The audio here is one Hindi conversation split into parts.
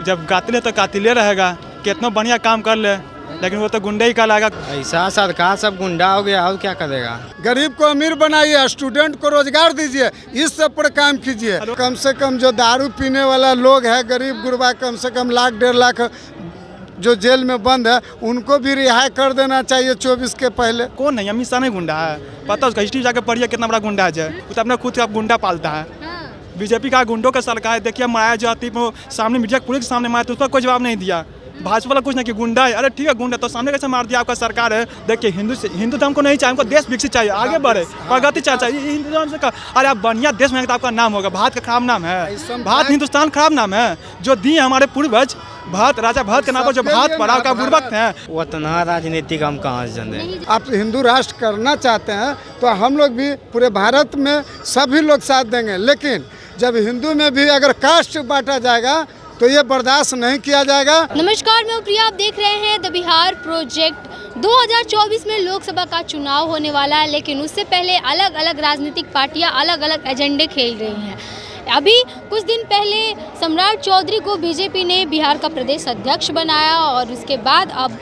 जब कातिल तो कातिले रहेगा, कितना बढ़िया काम कर ले लेकिन वो तो गुंडे ही कहलाएगा। ऐसा सरकार सब गुंडा हो गया और क्या करेगा। गरीब को अमीर बनाइए, स्टूडेंट को रोजगार दीजिए, इस सब पर काम कीजिए। कम से कम जो दारू पीने वाला लोग है, गरीब गुरबा, कम से कम लाख 1.5 लाख जो जेल में बंद है, उनको भी रिहाई कर देना चाहिए 24 के पहले। कौन नहीं, अमित शाह नहीं गुंडा है, पता उसका हिस्ट्री जाके पढ़िए कितना बड़ा गुंडा है। वो तो अपने खुद का गुंडा पालता है। बीजेपी का गुंडों का सरकार है। देखिए माया जाती सामने मीडिया पुलिस के सामने मारा तो उस पर कोई जवाब नहीं दिया। भाजपा वाला कुछ नहीं कि गुंडा है, अरे ठीक है गुंडा तो सामने कैसे मार दिया, आपका सरकार है। देखिए हिंदू धर्म को नहीं चाहिए, हमको देश विकसित चाहिए, आगे बढ़े, प्रगति चाहिए। हिंदू धर्म से अरे आप बढ़िया देश में तो आपका नाम होगा। भारत का खराब नाम है, भारत हिंदुस्तान खराब नाम है। जो दिए हमारे पूर्वज भारत, राजा भारत के नाम पर जो भारत पड़ा का बुर्बक है। उतना राजनीतिक हम कहाँ से जाने। आप हिंदू राष्ट्र करना चाहते हैं तो हम लोग भी पूरे भारत में सभी लोग साथ देंगे, लेकिन जब हिंदू में भी अगर कास्ट बांटा जाएगा तो ये बर्दाश्त नहीं किया जाएगा। नमस्कार, मैं प्रिया, आप देख रहे हैं द बिहार प्रोजेक्ट। 2024 में लोकसभा का चुनाव होने वाला है, लेकिन उससे पहले अलग अलग राजनीतिक पार्टियां अलग अलग एजेंडे खेल रही हैं। अभी कुछ दिन पहले सम्राट चौधरी को बीजेपी ने बिहार का प्रदेश अध्यक्ष बनाया और उसके बाद अब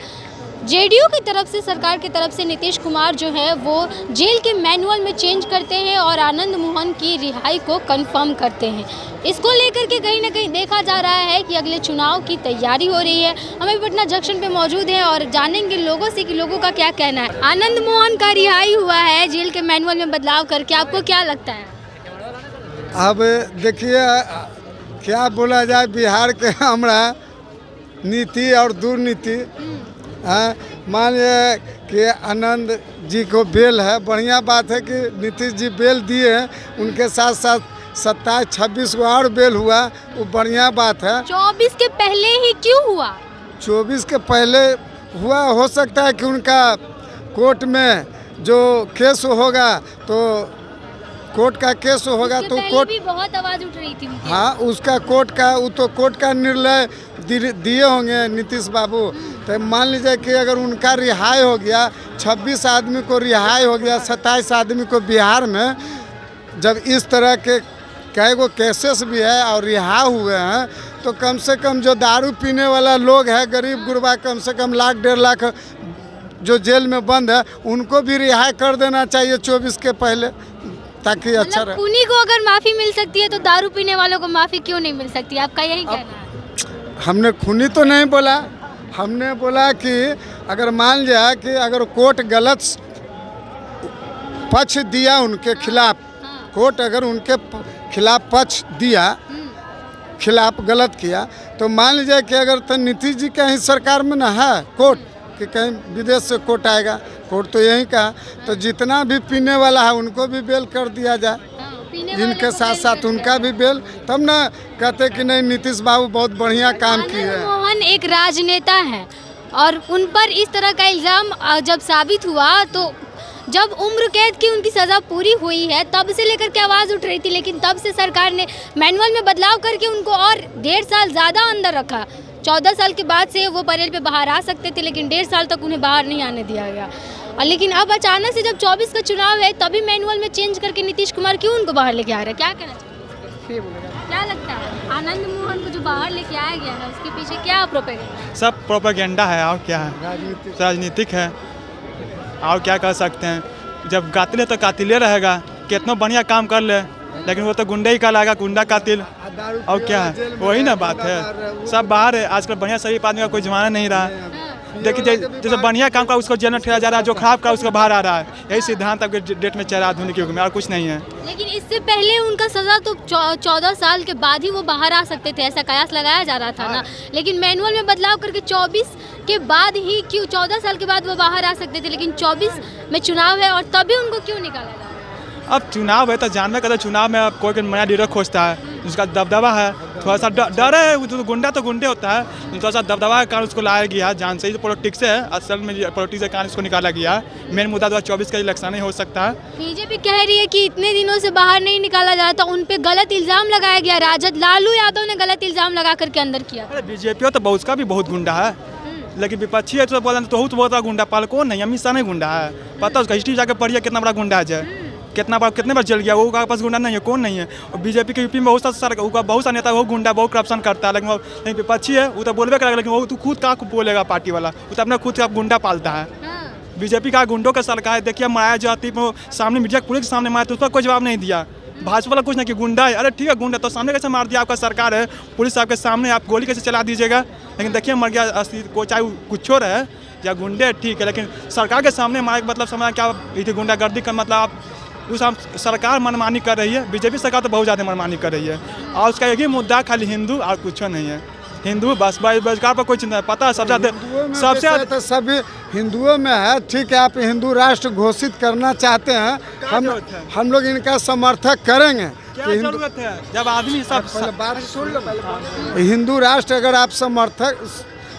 जेडीयू की तरफ से, सरकार की तरफ से नीतीश कुमार जो है वो जेल के मैनुअल में चेंज करते हैं और आनंद मोहन की रिहाई को कंफर्म करते हैं। इसको लेकर के कहीं ना कहीं देखा जा रहा है कि अगले चुनाव की तैयारी हो रही है। हमें पटना जंक्शन पे मौजूद हैं और जानेंगे लोगों से कि लोगों का क्या कहना है। आनंद मोहन का रिहाई हुआ है जेल के मैनुअल में बदलाव करके, आपको क्या लगता है? अब देखिए क्या बोला जाए, बिहार के हमारा नीति और दुर्नीति। मान लिया कि आनंद जी को बेल है, बढ़िया बात है कि नीतीश जी बेल दिए हैं, उनके साथ साथ 27-26 को और बेल हुआ, वो बढ़िया बात है। 24 के पहले ही क्यों हुआ? 24 के पहले हुआ, हो सकता है कि उनका कोर्ट में जो केस होगा तो कोर्ट का केस होगा तो कोर्ट भी बहुत आवाज उठ रही थी उनकी। हाँ, उसका कोर्ट का, वो तो कोर्ट का निर्णय दिए होंगे नीतीश बाबू। तो मान लीजिए कि अगर उनका रिहाई हो गया, 26 आदमी को रिहाई हो गया, 27 आदमी को बिहार में जब इस तरह के कई गो केसेस भी है और रिहा हुए हैं, तो कम से कम जो दारू पीने वाला लोग है, गरीब गुरबा, कम से कम लाख 1.5 लाख जो जेल में बंद है, उनको भी रिहाई कर देना चाहिए 24 के पहले, ताकि अच्छा रहे। खूनी को अगर माफ़ी मिल सकती है तो दारू पीने वालों को माफ़ी क्यों नहीं मिल सकती? आपका यही कहना है? हमने खूनी तो नहीं बोला, हमने बोला कि अगर मान लिया कि अगर कोर्ट गलत पक्ष दिया उनके खिलाफ, कोर्ट अगर उनके खिलाफ पक्ष दिया, खिलाफ गलत किया, तो मान लीजिए कि अगर तो नीतीश जी का ही सरकार में ना है कोर्ट, कि कहीं विदेश से कोर्ट आएगा, कोर्ट तो यही कहा, तो जितना भी पीने वाला है उनको भी बेल कर दिया जाए, इनके साथ साथ उनका भी बेल, तब ना कहते कि नहीं नीतीश बाबू बहुत बढ़िया काम किए हैं। मोहन एक राजनेता है और उन पर इस तरह का इल्ज़ाम जब साबित हुआ, तो जब उम्र कैद की उनकी सज़ा पूरी हुई है तब से लेकर के आवाज़ उठ रही थी, लेकिन तब से सरकार ने मैनुअल में बदलाव करके उनको और 1.5 साल ज़्यादा अंदर रखा। 14 साल के बाद से वो पैरोल पे बाहर आ सकते थे, लेकिन 1.5 साल तक उन्हें बाहर नहीं आने दिया गया। और लेकिन अब अचानक से जब 24 का चुनाव है तभी मैनुअल में चेंज करके नीतीश कुमार क्यों उनको बाहर लेके आ रहे हैं? क्या कहना चाहिए? क्या लगता है आनंद मोहन को जो बाहर लेके आया गया है उसके पीछे क्या प्रोपेगेंडा? सब प्रोपेगेंडा है और क्या है, राजनीतिक है और क्या कर सकते हैं। जब कातिल है तो कातिले रहेगा, कितना बढ़िया काम कर ले लेकिन वो तो गुंडे ही कहलाएगा, गुंडा कातिल। और क्या है, वही ना बात है। सब बाहर है आजकल, बढ़िया शरीफ आदमी का कोई जमाना नहीं रहा। देखिए जैसे बढ़िया काम का उसको जेल में ठहरा जा रहा है, जो खराब का उसको बाहर आ रहा है। यही सिद्धांत अब के डेट में चल रहा है आधुनिक युग में, और कुछ नहीं है। लेकिन इससे पहले उनका सजा तो 14 साल के बाद ही वो बाहर आ सकते थे, ऐसा कयास लगाया जा रहा था ना। लेकिन मैनुअल में बदलाव करके 24 के बाद ही क्यों, 14 साल के बाद वो बाहर आ सकते थे, लेकिन 24 में चुनाव है और तभी उनको क्यों निकाला जा रहा है? अब चुनाव है तो जानना कहते चुनाव में अब कोई नया लीडर खोजता है, उसका दबदबा है, थोड़ा सा डर है। तो गुंडा तो गुंडे होता है, थोड़ा सा दबदबा के कारण उसको लाया गया, जान से ही पॉलिटिक्स है, असल में पॉलिटिक्स के कारण उसको निकाला गया। मेन मुद्दा 2024 का इलेक्शन ही हो सकता है। बीजेपी कह रही है कि इतने दिनों से बाहर नहीं निकाला जा रहा था, उन पे गलत इल्जाम लगाया गया। राजद लालू यादव ने गलत इल्जाम लगा करके अंदर किया। अरे बीजेपी तो उसका भी बहुत गुंडा है, लेकिन विपक्षी है तो बोला तो बहुत बड़ा गुंडा पाल। कौन नहीं, अमित शाह नहीं गुंडा है, पता उसका हिस्ट्री जाके पढ़िए कितना बड़ा गुंडा है। कितने बार जल गया, वो पास गुंडा नहीं है, कौन नहीं है। और बीजेपी के यूपी में बहुत सा नेता वो गुंडा बहुत करप्शन करता है, लेकिन विपक्षी है वो तो बोलबे करेगा, लेकिन वो तू खुद का बोलेगा पार्टी वाला, वो तो अपना खुद का गुंडा पालता है। बीजेपी का गुंडों का सरकार है, देखिए माया जाती सामने मीडिया पुलिस के सामने मारा तो उस पर कोई जवाब नहीं दिया। भाजपा वाला कुछ नहीं कि गुंडा है, अरे ठीक है गुंडा तो सामने कैसे मार दिया, आपका सरकार है, पुलिस आपके सामने, आप गोली कैसे चला दीजिएगा। लेकिन देखिए मर गया असली को, चाहे कुछ हो रहे या गुंडे ठीक है, लेकिन सरकार के सामने मारे मतलब समझ क्या थी गुंडागर्दी का मतलब आप उस सरकार मनमानी कर रही है। बीजेपी सरकार तो बहुत ज़्यादा मनमानी कर रही है और उसका एक ही मुद्दा खाली हिंदू और कुछ नहीं है। हिंदू बस बेरोजगार पर कोई चिंता है, पता है सबसे सभी हिंदुओं में है। ठीक है, आप हिंदू राष्ट्र घोषित करना चाहते हैं, हम लोग इनका समर्थक करेंगे। क्या जरूरत है जब आदमी सब बात सुन लो। हिंदू राष्ट्र अगर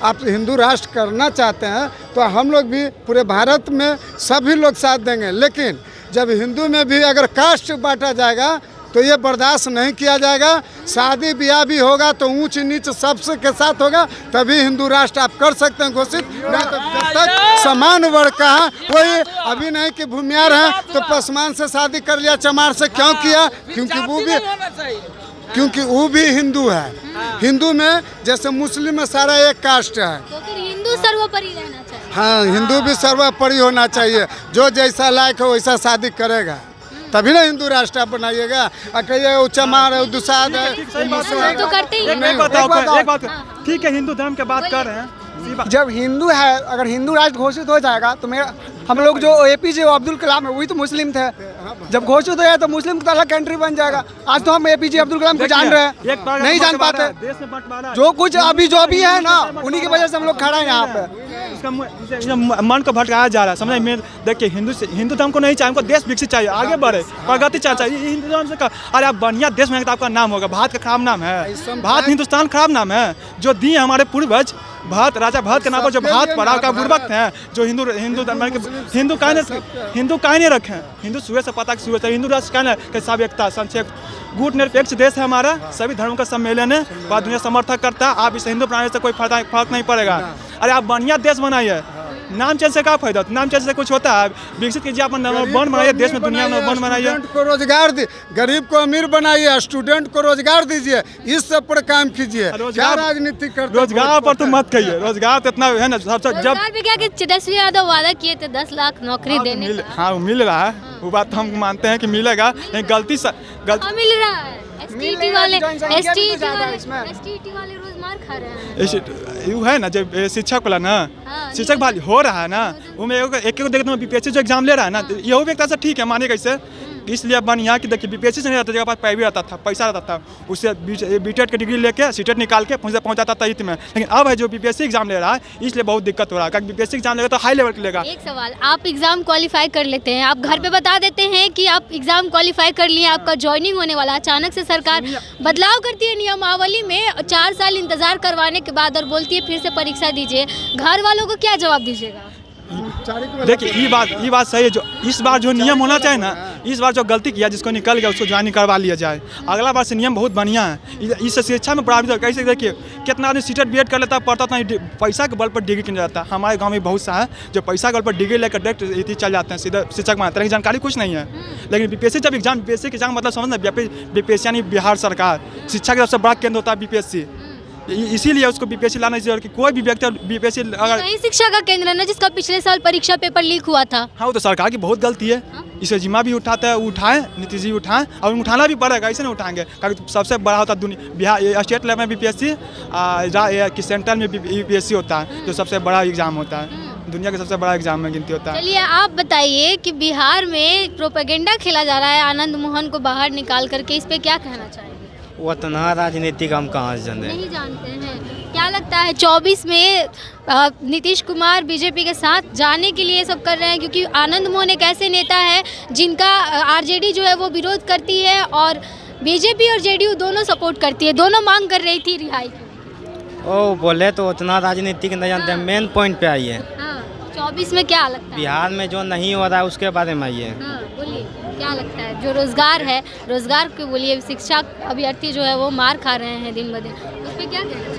आप हिंदू राष्ट्र करना चाहते हैं तो हम लोग भी पूरे भारत में सभी लोग साथ देंगे, लेकिन जब हिंदू में भी अगर कास्ट बांटा जाएगा तो ये बर्दाश्त नहीं किया जाएगा। शादी ब्याह भी होगा तो ऊंच नीच सबसे के साथ होगा, तभी हिंदू राष्ट्र आप कर सकते हैं घोषित, नहीं तो जब तक समान वर्ग का है कोई अभी नहीं कि भूमियार है तो पसमान से शादी कर लिया, चमार से क्यों किया, क्योंकि वो भी हिंदू है। हिंदू में जैसे मुस्लिम में सारा एक कास्ट है, तो फिर हिंदू सर्वोपरि रहना चाहिए। हाँ, हिंदू भी सर्वोपरि होना चाहिए, जो जैसा लायक हो वैसा शादी करेगा, तभी ना हिंदू राष्ट्र बनाइएगा। कहिए चमार है, दुसाद है, तो करते ही एक बात ठीक है, हिंदू धर्म की बात कर रहे हैं। जब हिंदू है, अगर हिंदू राष्ट्र घोषित हो जाएगा तो हम लोग जो एपीजे अब्दुल कलाम है वही तो मुस्लिम थे, जब घोषित हो जाए तो मुस्लिम का अलग कंट्री बन जाएगा। आज तो हम एपीजे अब्दुल कलाम को जान रहे हैं, नहीं जान पाते। जो कुछ अभी जो भी है ना, उन्हीं की वजह से हम लोग खड़ा है यहाँ पे। मन को भटकाया जा रहा है, समझ में। देखिए हिंदू धर्म को नहीं चाहिए, हमको देश विकसित चाहिए, आगे बढ़े, प्रगति चाहिए। हिंदू धर्म से अरे आप बढ़िया देश में तो आपका नाम होगा। भारत का खराब नाम है, भारत हिंदुस्तान खराब नाम है। जो दिए हमारे पूर्वज भारत, राजा भारत के नाम पर जो भारत पड़ा का बुर्बक हैं, जो हिंदू काहे नहीं रखे। हिंदू सुबह से पता कि हिंदू राष्ट्र का ना सब एकता संक्षेप गुट निरपेक्ष देश है हमारा, सभी धर्मों का सम्मेलन है, पूरा दुनिया समर्थक करता है। आप इस हिंदू बनाने से कोई फर्क नहीं पड़ेगा। अरे आप बढ़िया देश बनाइए, नाम चेंज से क्या फायदा, नाम चेंज से कुछ होता है। विकसित कीजिए, अपन नंबर वन बनाइए, देश में दुनिया में नंबर वन बनाइए। को रोजगार दी, गरीब को अमीर बनाइए, स्टूडेंट को रोजगार दीजिए, इस सब पर काम कीजिए। क्या राजनीति करते, रोजगार पर तो मत कहिए, रोजगार तो इतना है ना सबसे। जब क्या कि तेजस्वी यादव वादा किए थे 10 लाख नौकरी देने का। हाँ मिल रहा है, वो बात हम मानते हैं कि मिलेगा, लेकिन गलती मिल रहा है। एसटीटी वाले रोज मार खा रहे हैं। वो है ना जब शिक्षक वाला ना, शिक्षक भाई हो रहा है ना, वो में एक देखते हैं बीपीएससी जो एग्जाम ले रहा है ना, ये भी एक तरह से ठीक है, माने कैसे। इसलिए अब बन यहाँ की देखिए बीपीएससी से नहीं रहता, जगह पास पैसा रहता था, पैसा रहता था, उससे बीटेट की डिग्री लेके सीटेट निकाल के पहुँचाता था हित में। लेकिन अब है जो बीपीएससी एग्जाम ले रहा है, इसलिए बहुत दिक्कत हो रहा है, क्योंकि बीपीएससी एग्जाम लेगा तो हाई लेवल का लेगा। एक सवाल, आप एग्जाम क्वालिफाई कर लेते हैं, आप घर पे बता देते हैं कि आप एग्जाम क्वालिफाई कर लिए, आपका ज्वाइनिंग होने वाला, अचानक से सरकार बदलाव करती है नियमावली में 4 साल इंतजार करवाने के बाद और बोलती है फिर से परीक्षा दीजिए, घर वालों को क्या जवाब दीजिएगा? देखिए ये बात सही है, जो इस बार जो नियम होना चाहिए ना, इस बार जो गलती किया जिसको निकल गया उसको ज्वाइनिंग करवा लिया जाए। अगला बार से नियम बहुत बढ़िया है, इससे शिक्षा में प्रभावित होगा। कैसे देखिए कितना आदमी सीटेट बीएड कर लेता, पढ़ता था, पैसा के बल पर डिग्री किया जाता है। हमारे गांव में बहुत सा है जो पैसा के बल पर डिग्री लेकर डायरेक्ट चल जाते हैं, सीधा शिक्षक बनाते हैं, जानकारी कुछ नहीं है। लेकिन बीपीएससी जब एग्जाम, बीपीएससी के एग्जाम मतलब समझना, बीपीएससी यानी बिहार सरकार शिक्षा का सबसे बड़ा केंद्र होता है बीपीएससी, इसीलिए उसको बीपीएससी लाना चाहिए। कि कोई भी व्यक्ति बीपीएससी अगर शिक्षा का केंद्र है ना, जिसका पिछले साल परीक्षा पेपर लीक हुआ था। हाँ, वो तो सरकार की बहुत गलती है, इसे जिम्मा भी उठाएं, नीतीश जी उठाएं, और उठाना भी पड़ेगा, ऐसे नहीं उठाएंगे। क्योंकि सबसे बड़ा होता है बिहार स्टेट लेवल में बीपीएससी, कि सेंट्रल में बीपीएससी होता है, जो सबसे बड़ा एग्जाम होता है, दुनिया का सबसे बड़ा एग्जाम में गिनती होता है। चलिए आप बताइए कि बिहार में प्रोपेगेंडा खेला जा रहा है आनंद मोहन को बाहर निकाल करके, इस पे क्या कहना चाहेंगे? उतना राजनीतिक हम कहाँ से जानते हैं, नहीं जानते हैं। क्या लगता है 24 में नीतीश कुमार बीजेपी के साथ जाने के लिए सब कर रहे हैं, क्योंकि आनंद मोहन एक ऐसे नेता है जिनका आरजेडी जो है वो विरोध करती है और बीजेपी और जेडीयू दोनों सपोर्ट करती है, दोनों मांग कर रही थी रिहाई की। ओ बोले तो उतना राजनीतिक नहीं जानते हैं, मेन पॉइंट पे आइए। 24 में क्या लगता है बिहार में जो नहीं हो रहा है उसके बारे में आइए। बोलिए क्या लगता है, जो रोजगार है, रोजगार के बोलिए, शिक्षा अभ्यर्थी जो है वो मार खा रहे हैं दिन ब दिन, उस पर क्या कहना चाहिए?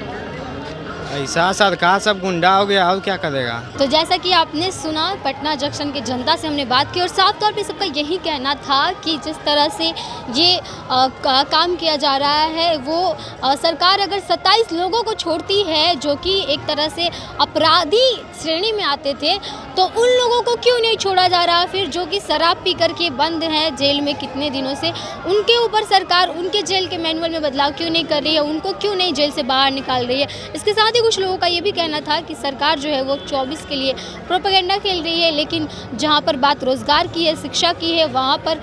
ऐसा सरकार सब गुंडा हो गया, और क्या करेगा। तो जैसा कि आपने सुना, पटना जंक्शन के जनता से हमने बात की और साफ तौर पे सबका यही कहना था कि जिस तरह से ये काम किया जा रहा है वो सरकार अगर 27 लोगों को छोड़ती है जो कि एक तरह से अपराधी श्रेणी में आते थे, तो उन लोगों को क्यों नहीं छोड़ा जा रहा, फिर जो कि शराब पी करके बंद हैं जेल में कितने दिनों से, उनके ऊपर सरकार उनके जेल के मैनुअल में बदलाव क्यों नहीं कर रही है, उनको क्यों नहीं जेल से बाहर निकाल रही है। इसके साथ ही कुछ लोगों का ये भी कहना था कि सरकार जो है वो 24 के लिए प्रोपेगेंडा खेल रही है, लेकिन जहाँ पर बात रोजगार की है, शिक्षा की है, वहाँ पर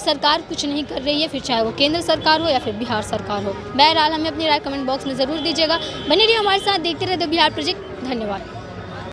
सरकार कुछ नहीं कर रही है, फिर चाहे वो केंद्र सरकार हो या फिर बिहार सरकार हो। बहरहाल हमें अपनी राय कमेंट बॉक्स में ज़रूर दीजिएगा। बने रहिए हमारे साथ, देखते रहे द बिहार प्रोजेक्ट। धन्यवाद।